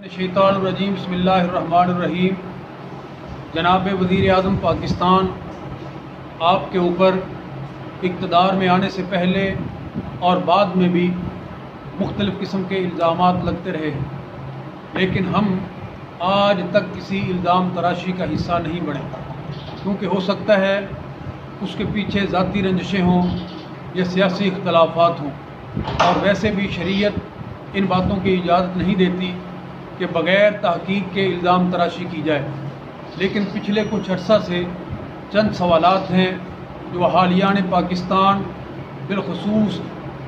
शैतानुर्रजीम बिस्मिल्लाहिर्रहमानिर्रहीम। जनाब वज़ीर आज़म पाकिस्तान आपके ऊपर इक़्तिदार में आने से पहले और बाद में भी मुख्तलिफ़ किस्म के इल्ज़ामात लगते रहे हैं, लेकिन हम आज तक किसी इल्ज़ाम तराशी का हिस्सा नहीं बने, क्योंकि हो सकता है उसके पीछे ज़ाती रंजिशें हों या सियासी इख्तलाफात हों, और वैसे भी शरीयत इन बातों की इजाज़त नहीं देती कि बग़ैर तहक़ीक़ के इल्ज़ाम तराशी की जाए। लेकिन पिछले कुछ अर्सा से चंद सवालात हैं जो अहालियान पाकिस्तान, बिलखुसूस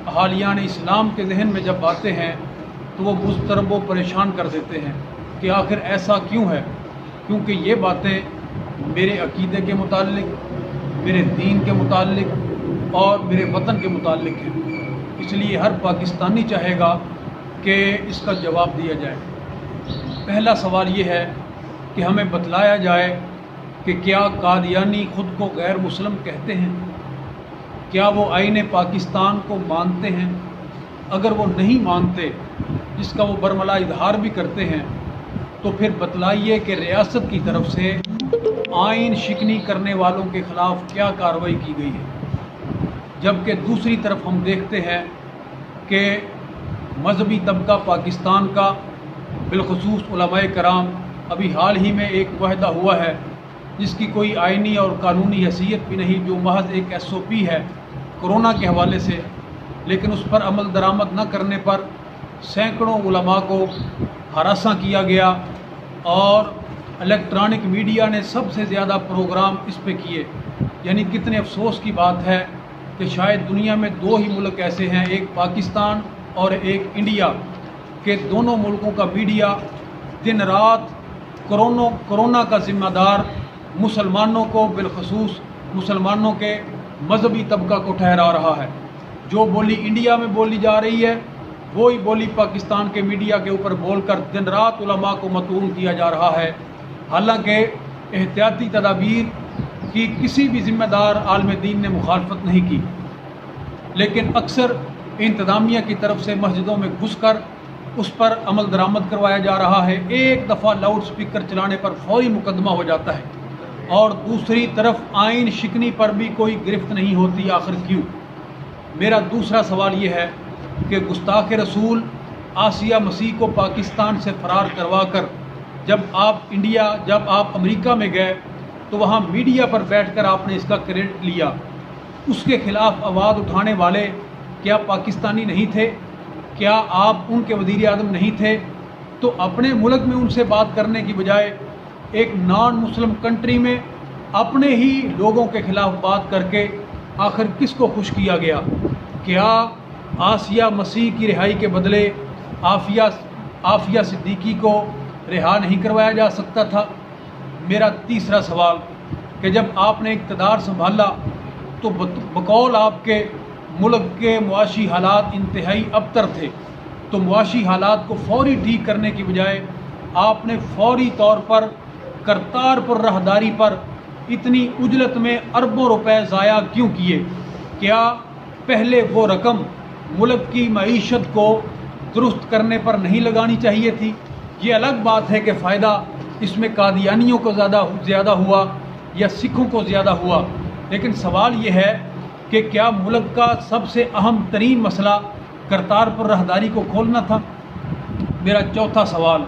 अहालियान इस्लाम के जहन में जब आते हैं तो वो मुज़तरब व परेशान कर देते हैं कि आखिर ऐसा क्यों है, क्योंकि ये बातें मेरे अक़ीदे के मुताल्लिक़, मेरे दीन के मुताल्लिक़ और मेरे वतन के मुताल्लिक़ हैं। इसलिए हर पाकिस्तानी चाहेगा कि इसका जवाब दिया जाए। पहला सवाल ये है कि हमें बतलाया जाए कि क्या कादियानी ख़ुद को गैर मुस्लिम कहते हैं? क्या वो आईन पाकिस्तान को मानते हैं? अगर वो नहीं मानते, जिसका वो बरमला इजहार भी करते हैं, तो फिर बतलाइए कि रियासत की तरफ से आइन शिकनी करने वालों के ख़िलाफ़ क्या कार्रवाई की गई है। जबकि दूसरी तरफ हम देखते हैं कि मजहबी तबका पाकिस्तान का, बिलखुसूस उलमाए कराम, अभी हाल ही में एक मुआहदा हुआ है जिसकी कोई आइनी और कानूनी हैसियत भी नहीं, जो महज एक SOP है कोरोना के हवाले से, लेकिन उस पर अमल दरामद न करने पर सैकड़ों उलमा को हरासा किया गया और इलेक्ट्रॉनिक मीडिया ने सबसे ज़्यादा प्रोग्राम इस पे किए। यानी कितने अफसोस की बात है कि शायद दुनिया में दो ही मुल्क ऐसे हैं, एक पाकिस्तान और एक इंडिया, के दोनों मुल्कों का मीडिया दिन रात कोरोना का ज़िम्मेदार मुसलमानों को, बिलखुसूस मुसलमानों के मजहबी तबका को ठहरा रहा है। जो बोली इंडिया में बोली जा रही है, वही बोली पाकिस्तान के मीडिया के ऊपर बोलकर दिन रात उलमा को मतून किया जा रहा है। हालांकि एहतियाती तदाबीर की किसी भी ज़िम्मेदार आलम दीन ने मुखालफत नहीं की, लेकिन अक्सर इंतज़ामिया की तरफ से मस्जिदों में घुसकर उस पर अमल दरामद करवाया जा रहा है। एक दफ़ा लाउड स्पीकर चलाने पर फौरी मुकदमा हो जाता है, और दूसरी तरफ आइन शिकनी पर भी कोई गिरफ्त नहीं होती। आखिर क्यों? मेरा दूसरा सवाल ये है कि गुस्ताख रसूल आसिया मसीह को पाकिस्तान से फ़रार करवा कर जब आप अमेरिका में गए तो वहाँ मीडिया पर बैठकर आपने इसका क्रेडिट लिया। उसके ख़िलाफ़ आवाज़ उठाने वाले क्या पाकिस्तानी नहीं थे? क्या आप उनके वज़ीर आज़म नहीं थे? तो अपने मुल्क में उनसे बात करने की बजाय एक नॉन मुस्लिम कंट्री में अपने ही लोगों के ख़िलाफ़ बात करके आखिर किसको खुश किया गया? क्या आसिया मसीह की रिहाई के बदले आफिया सिद्दीकी को रिहा नहीं करवाया जा सकता था? मेरा तीसरा सवाल कि जब आपने इक़्तिदार संभाला तो बकौल आपके मुल्क के मुआशी हालात इंतहाई अबतर थे, तो मुआशी हालात को फौरी ठीक करने की बजाय आपने फौरी तौर पर करतारपुर राहदारी पर इतनी उजलत में अरबों रुपए ज़ाया क्यों किए? क्या पहले वो रकम मुल्क की मईशत को दुरुस्त करने पर नहीं लगानी चाहिए थी? ये अलग बात है कि फ़ायदा इसमें कादियानियों को ज़्यादा हुआ या सिखों को ज़्यादा हुआ, लेकिन सवाल ये है कि क्या मुल्क का सबसे अहम तरीन मसला करतारपुर राहदारी को खोलना था? मेरा चौथा सवाल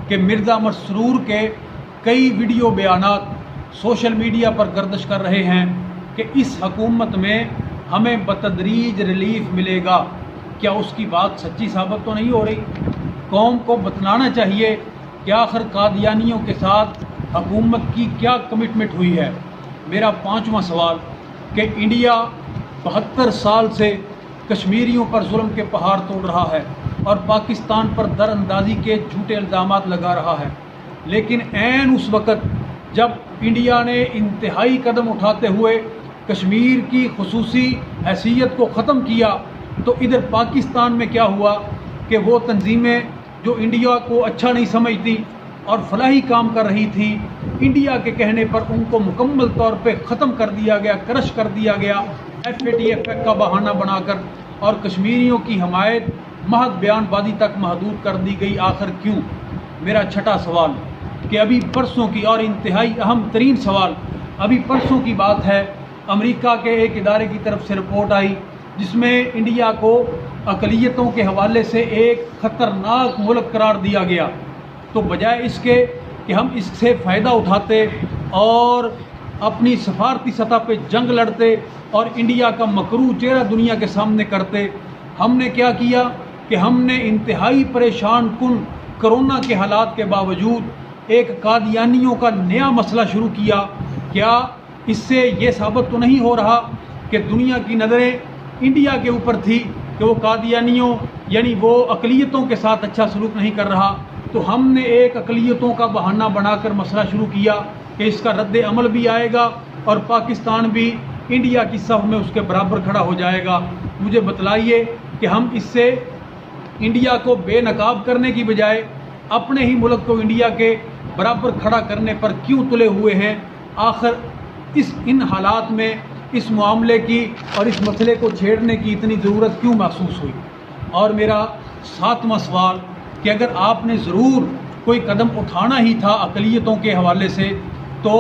कि मिर्ज़ा मसरूर के कई वीडियो बयानात सोशल मीडिया पर गर्दिश कर रहे हैं कि इस हुकूमत में हमें बतदरीज रिलीफ मिलेगा। क्या उसकी बात सच्ची साबित तो नहीं हो रही? कौम को बतलाना चाहिए कि आखिर कादियानियों के साथ हुकूमत की क्या कमिटमेंट हुई है। मेरा पाँचवा सवाल कि इंडिया 72 साल से कश्मीरियों पर जुल्म के पहाड़ तोड़ रहा है और पाकिस्तान पर दरअंदाजी के झूठे इल्ज़ामात लगा रहा है, लेकिन ऐन उस वक़्त जब इंडिया ने इंतहाई कदम उठाते हुए कश्मीर की खुसूसी हैसियत को ख़त्म किया, तो इधर पाकिस्तान में क्या हुआ कि वो तंजीमें जो इंडिया को अच्छा नहीं समझती और फलाही काम कर रही थी, इंडिया के कहने पर उनको मुकम्मल तौर पे ख़त्म कर दिया गया, क्रश कर दिया गया FATF का बहाना बनाकर, और कश्मीरियों की हमायत महज बयानबाजी तक महदूद कर दी गई। आखिर क्यों? میرا چھٹا سوال کہ ابھی پرسوں کی اور انتہائی اہم ترین سوال، ابھی پرسوں کی بات ہے، امریکہ کے ایک ادارے کی طرف سے رپورٹ آئی جس میں انڈیا کو اقلیتوں کے حوالے سے ایک خطرناک ملک قرار دیا گیا۔ تو بجائے اس کے کہ ہم اس سے فائدہ اٹھاتے اور اپنی سفارتی سطح پہ جنگ لڑتے اور انڈیا کا مکروہ چہرہ دنیا کے سامنے کرتے، ہم نے کیا کیا کہ ہم نے انتہائی پریشان کن کرونا کے حالات کے باوجود ایک قادیانیوں کا نیا مسئلہ شروع کیا۔ کیا اس سے یہ ثابت تو نہیں ہو رہا کہ دنیا کی نظریں انڈیا کے اوپر تھی کہ وہ قادیانیوں یعنی وہ اقلیتوں کے ساتھ اچھا سلوک نہیں کر رہا؟ تو ہم نے ایک اقلیتوں کا بہانہ بنا کر مسئلہ شروع کیا کہ اس کا رد عمل بھی آئے گا اور پاکستان بھی انڈیا کی صف میں اس کے برابر کھڑا ہو جائے گا۔ مجھے بتلائیے کہ ہم اس سے انڈیا کو بے نقاب کرنے کی بجائے اپنے ہی ملک کو انڈیا کے برابر کھڑا کرنے پر کیوں تلے ہوئے ہیں؟ آخر ان حالات میں اس معاملے کی اور اس مسئلے کو چھیڑنے کی اتنی ضرورت کیوں محسوس ہوئی؟ اور میرا ساتواں سوال کہ اگر آپ نے ضرور کوئی قدم اٹھانا ہی تھا اقلیتوں کے حوالے سے تو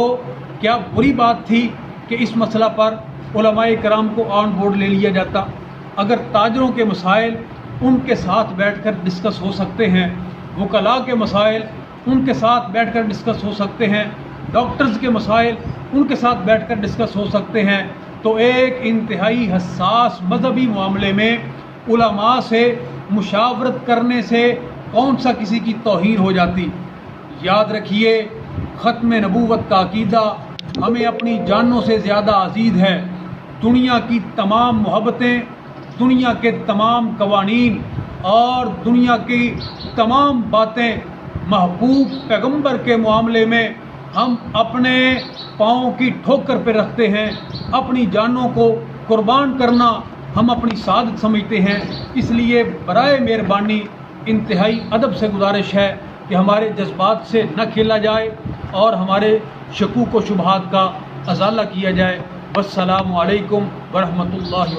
کیا بری بات تھی کہ اس مسئلہ پر علماء کرام کو آن بورڈ لے لیا جاتا؟ اگر تاجروں کے مسائل ان کے ساتھ بیٹھ کر ڈسکس ہو سکتے ہیں، وکلاء کے مسائل ان کے ساتھ بیٹھ کر ڈسکس ہو سکتے ہیں، ڈاکٹرز کے مسائل ان کے ساتھ بیٹھ کر ڈسکس ہو سکتے ہیں، تو ایک انتہائی حساس مذہبی معاملے میں علماء سے مشاورت کرنے سے کون سا کسی کی توہین ہو جاتی؟ یاد رکھیے، ختم نبوت کا عقیدہ ہمیں اپنی جانوں سے زیادہ عزیز ہے۔ دنیا کی تمام محبتیں، دنیا کے تمام قوانین اور دنیا کی تمام باتیں محبوب پیغمبر کے معاملے میں ہم اپنے پاؤں کی ٹھوکر پہ رکھتے ہیں۔ اپنی جانوں کو قربان کرنا ہم اپنی سعادت سمجھتے ہیں۔ اس لیے برائے مہربانی انتہائی ادب سے گزارش ہے کہ ہمارے جذبات سے نہ کھیلا جائے اور ہمارے شکوک و شبہات کا ازالہ کیا جائے۔ والسلام علیکم ورحمۃ اللہ۔